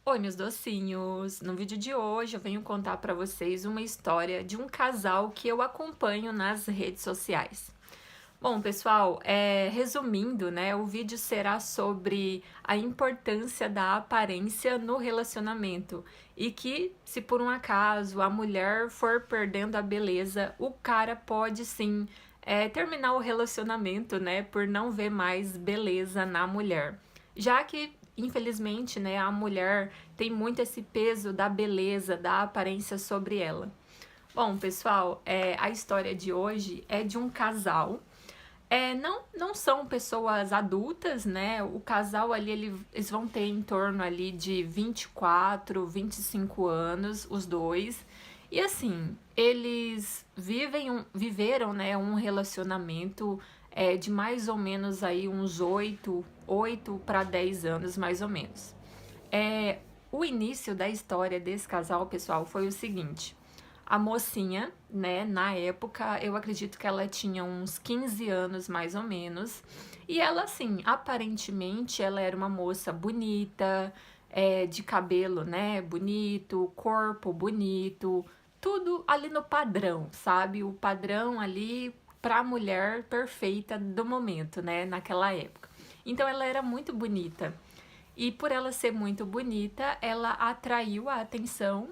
Oi, meus docinhos! No vídeo de hoje eu venho contar para vocês uma história de um casal que eu acompanho nas redes sociais. Bom, pessoal, resumindo, né, o vídeo será sobre a importância da aparência no relacionamento e que, se por um acaso a mulher for perdendo a beleza, o cara pode sim terminar o relacionamento, né, por não ver mais beleza na mulher. Já que, infelizmente, né, a mulher tem muito esse peso da beleza, da aparência sobre ela. Bom, pessoal, a história de hoje é de um casal. Não são pessoas adultas, né? O casal ali, eles vão ter em torno ali de 24, 25 anos, os dois. E assim, eles viveram, né, um relacionamento de mais ou menos aí uns 8 para 10 anos, mais ou menos. O início da história desse casal, pessoal, foi o seguinte. A mocinha, né, na época, eu acredito que ela tinha uns 15 anos, mais ou menos. E ela, assim, aparentemente, ela era uma moça bonita, de cabelo, né, bonito, corpo bonito, tudo ali no padrão, sabe? O padrão ali pra mulher perfeita do momento, né, naquela época. Então ela era muito bonita. E por ela ser muito bonita, ela atraiu a atenção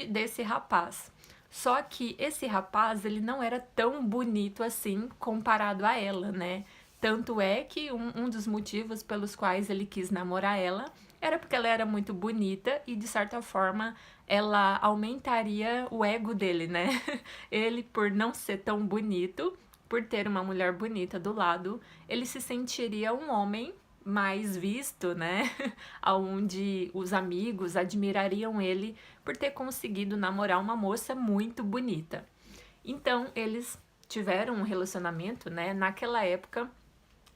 desse rapaz. Só que esse rapaz, ele não era tão bonito assim comparado a ela, né? Tanto é que um dos motivos pelos quais ele quis namorar ela era porque ela era muito bonita e, de certa forma, ela aumentaria o ego dele, né? Ele, por não ser tão bonito, por ter uma mulher bonita do lado, ele se sentiria um homem mais visto, né? Onde os amigos admirariam ele por ter conseguido namorar uma moça muito bonita. Então, eles tiveram um relacionamento, né? Naquela época,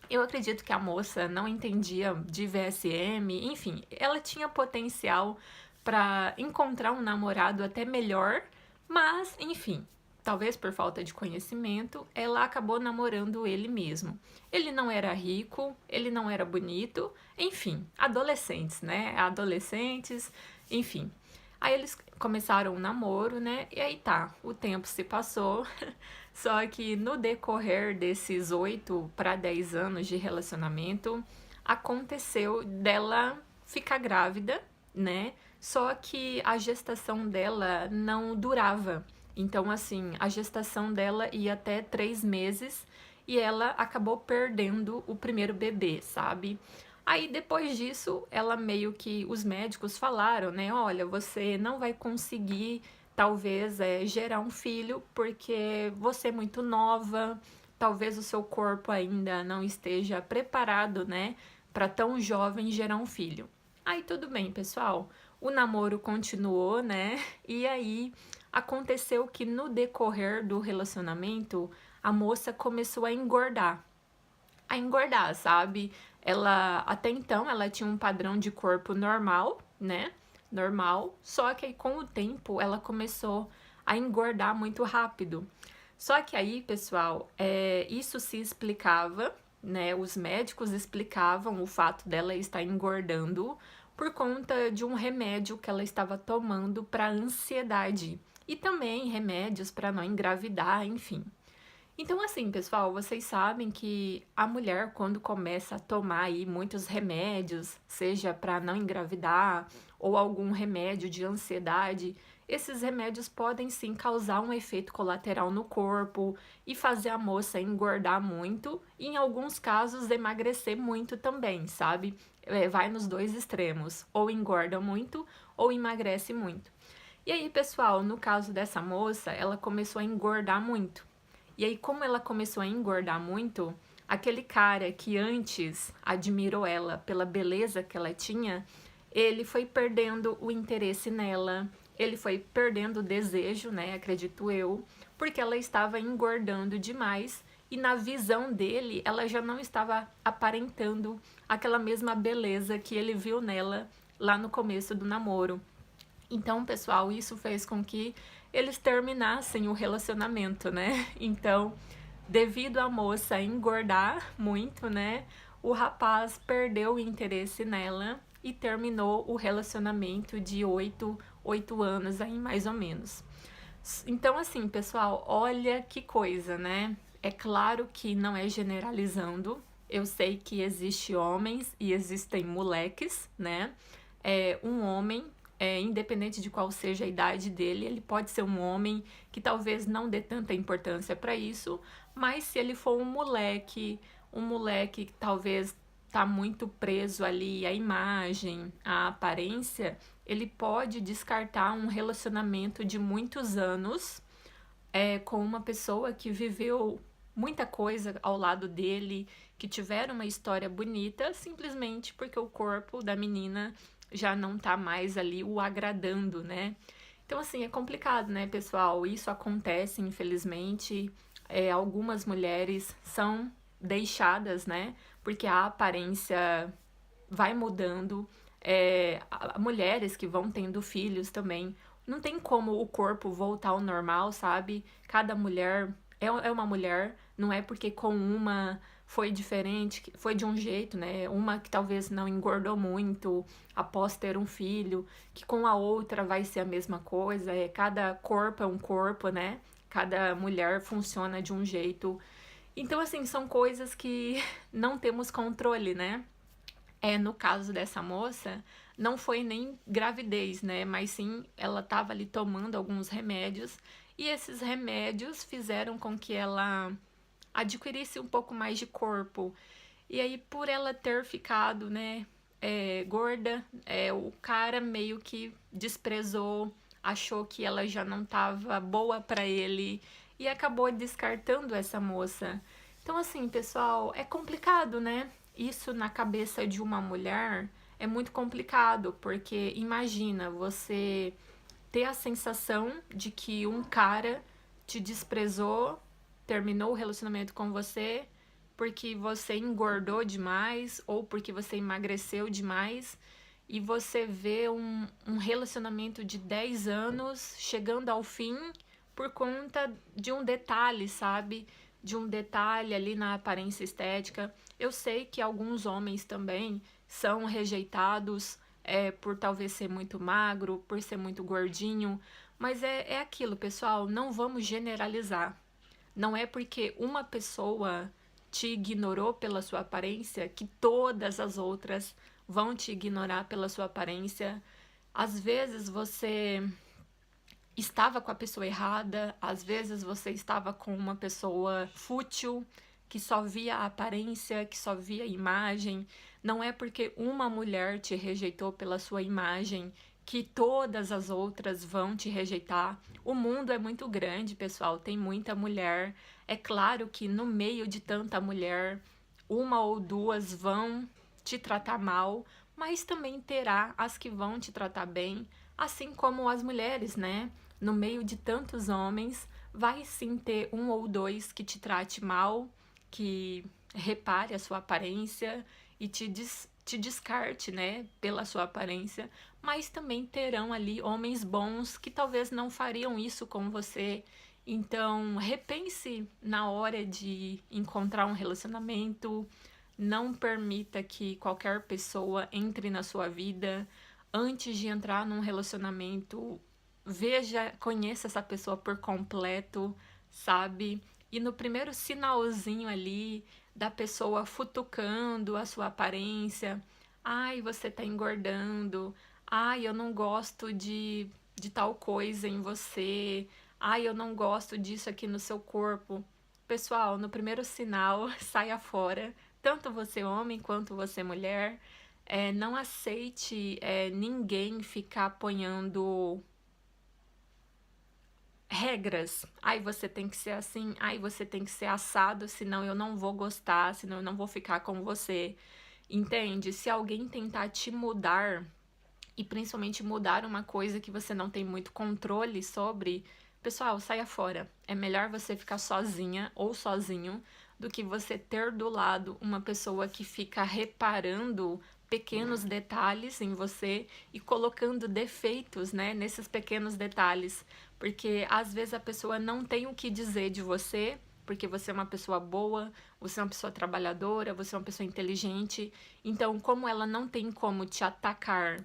eu acredito que a moça não entendia de VSM, enfim, ela tinha potencial para encontrar um namorado até melhor, mas, enfim, talvez por falta de conhecimento, ela acabou namorando ele mesmo. Ele não era rico, ele não era bonito, enfim, adolescentes, né? Adolescentes, enfim. Aí eles começaram um namoro, né? E aí tá, o tempo se passou. Só que no decorrer desses 8 para 10 anos de relacionamento, aconteceu dela ficar grávida, né? Só que a gestação dela não durava. Então, assim, a gestação dela ia até 3 meses e ela acabou perdendo o primeiro bebê, sabe? Aí depois disso, ela meio que os médicos falaram, né? Olha, você não vai conseguir talvez gerar um filho porque você é muito nova, talvez o seu corpo ainda não esteja preparado, né, para tão jovem gerar um filho. Aí tudo bem, pessoal. O namoro continuou, né? E aí aconteceu que no decorrer do relacionamento, a moça começou a engordar, sabe? Ela até então ela tinha um padrão de corpo normal, né? Normal, só que aí com o tempo ela começou a engordar muito rápido. Só que aí, pessoal, isso se explicava, né? Os médicos explicavam o fato dela estar engordando por conta de um remédio que ela estava tomando para ansiedade e também remédios para não engravidar, enfim. Então, assim, pessoal, vocês sabem que a mulher, quando começa a tomar aí muitos remédios, seja para não engravidar ou algum remédio de ansiedade, esses remédios podem sim causar um efeito colateral no corpo e fazer a moça engordar muito e, em alguns casos, emagrecer muito também, sabe? Vai nos dois extremos, ou engorda muito ou emagrece muito. E aí, pessoal, no caso dessa moça, ela começou a engordar muito. E aí, como ela começou a engordar muito, aquele cara que antes admirou ela pela beleza que ela tinha, ele foi perdendo o interesse nela, ele foi perdendo o desejo, né, acredito eu, porque ela estava engordando demais e na visão dele, ela já não estava aparentando aquela mesma beleza que ele viu nela lá no começo do namoro. Então, pessoal, isso fez com que eles terminassem o relacionamento, né? Então, devido à moça engordar muito, né? O rapaz perdeu o interesse nela e terminou o relacionamento de 8 anos aí, mais ou menos. Então, assim, pessoal, olha que coisa, né? É claro que não é generalizando. Eu sei que existe homens e existem moleques, né? Um homem, independente de qual seja a idade dele, ele pode ser um homem que talvez não dê tanta importância para isso, mas se ele for um moleque que talvez tá muito preso ali à imagem, à aparência, ele pode descartar um relacionamento de muitos anos com uma pessoa que viveu muita coisa ao lado dele, que tiveram uma história bonita, simplesmente porque o corpo da menina já não tá mais ali o agradando, né? Então, assim, é complicado, né, pessoal? Isso acontece, infelizmente. Algumas mulheres são deixadas, né? Porque a aparência vai mudando. Mulheres que vão tendo filhos também. Não tem como o corpo voltar ao normal, sabe? Cada mulher é uma mulher, não é porque com uma foi diferente, foi de um jeito, né? Uma que talvez não engordou muito após ter um filho, que com a outra vai ser a mesma coisa. Cada corpo é um corpo, né? Cada mulher funciona de um jeito. Então, assim, são coisas que não temos controle, né? No caso dessa moça, não foi nem gravidez, né? Mas sim, ela estava ali tomando alguns remédios e esses remédios fizeram com que ela adquirisse um pouco mais de corpo. E aí, por ela ter ficado, né, gorda, o cara meio que desprezou, achou que ela já não estava boa para ele e acabou descartando essa moça. Então, assim, pessoal, é complicado, né? Isso na cabeça de uma mulher é muito complicado, porque imagina você ter a sensação de que um cara te desprezou, terminou o relacionamento com você porque você engordou demais ou porque você emagreceu demais e você vê um relacionamento de 10 anos chegando ao fim por conta de um detalhe, sabe? De um detalhe ali na aparência estética. Eu sei que alguns homens também são rejeitados por talvez ser muito magro, por ser muito gordinho, mas é aquilo, pessoal, não vamos generalizar. Não é porque uma pessoa te ignorou pela sua aparência que todas as outras vão te ignorar pela sua aparência. Às vezes você estava com a pessoa errada, às vezes você estava com uma pessoa fútil, que só via a aparência, que só via a imagem. Não é porque uma mulher te rejeitou pela sua imagem que todas as outras vão te rejeitar. O mundo é muito grande, pessoal, tem muita mulher. É claro que no meio de tanta mulher, uma ou duas vão te tratar mal, mas também terá as que vão te tratar bem, assim como as mulheres, né? No meio de tantos homens, vai sim ter um ou dois que te trate mal, que repare a sua aparência e te descarte, né, pela sua aparência, mas também terão ali homens bons que talvez não fariam isso com você. Então, repense na hora de encontrar um relacionamento, não permita que qualquer pessoa entre na sua vida. Antes de entrar num relacionamento, veja, conheça essa pessoa por completo, sabe? E no primeiro sinalzinho ali da pessoa futucando a sua aparência, ai, você tá engordando, ai, eu não gosto de tal coisa em você, ai, eu não gosto disso aqui no seu corpo. Pessoal, no primeiro sinal, saia fora, tanto você homem quanto você mulher. Não aceite ninguém ficar apoiando regras. Ai, você tem que ser assim, ai, você tem que ser assado, senão eu não vou gostar, senão eu não vou ficar com você. Entende? Se alguém tentar te mudar, e principalmente mudar uma coisa que você não tem muito controle sobre, pessoal, saia fora. É melhor você ficar sozinha ou sozinho do que você ter do lado uma pessoa que fica reparando pequenos detalhes em você e colocando defeitos, né, nesses pequenos detalhes, porque às vezes a pessoa não tem o que dizer de você, porque você é uma pessoa boa, você é uma pessoa trabalhadora, você é uma pessoa inteligente. Então, como ela não tem como te atacar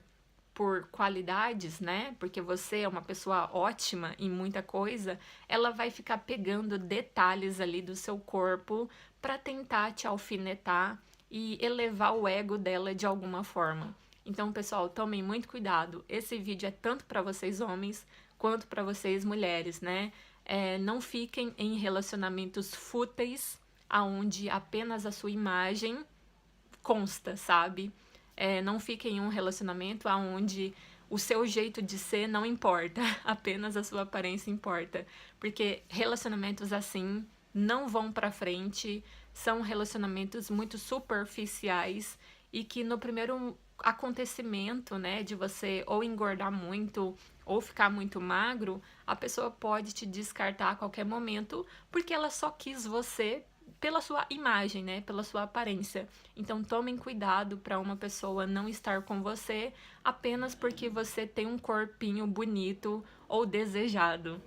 por qualidades, né? Porque você é uma pessoa ótima em muita coisa, ela vai ficar pegando detalhes ali do seu corpo para tentar te alfinetar e elevar o ego dela de alguma forma. Então, pessoal, tomem muito cuidado. Esse vídeo é tanto para vocês homens quanto para vocês mulheres, né? Não fiquem em relacionamentos fúteis, aonde apenas a sua imagem consta, sabe? Não fique em um relacionamento onde o seu jeito de ser não importa, apenas a sua aparência importa. Porque relacionamentos assim não vão pra frente, são relacionamentos muito superficiais e que no primeiro acontecimento, né, de você ou engordar muito ou ficar muito magro, a pessoa pode te descartar a qualquer momento porque ela só quis você pela sua imagem, né? Pela sua aparência. Então tomem cuidado para uma pessoa não estar com você apenas porque você tem um corpinho bonito ou desejado.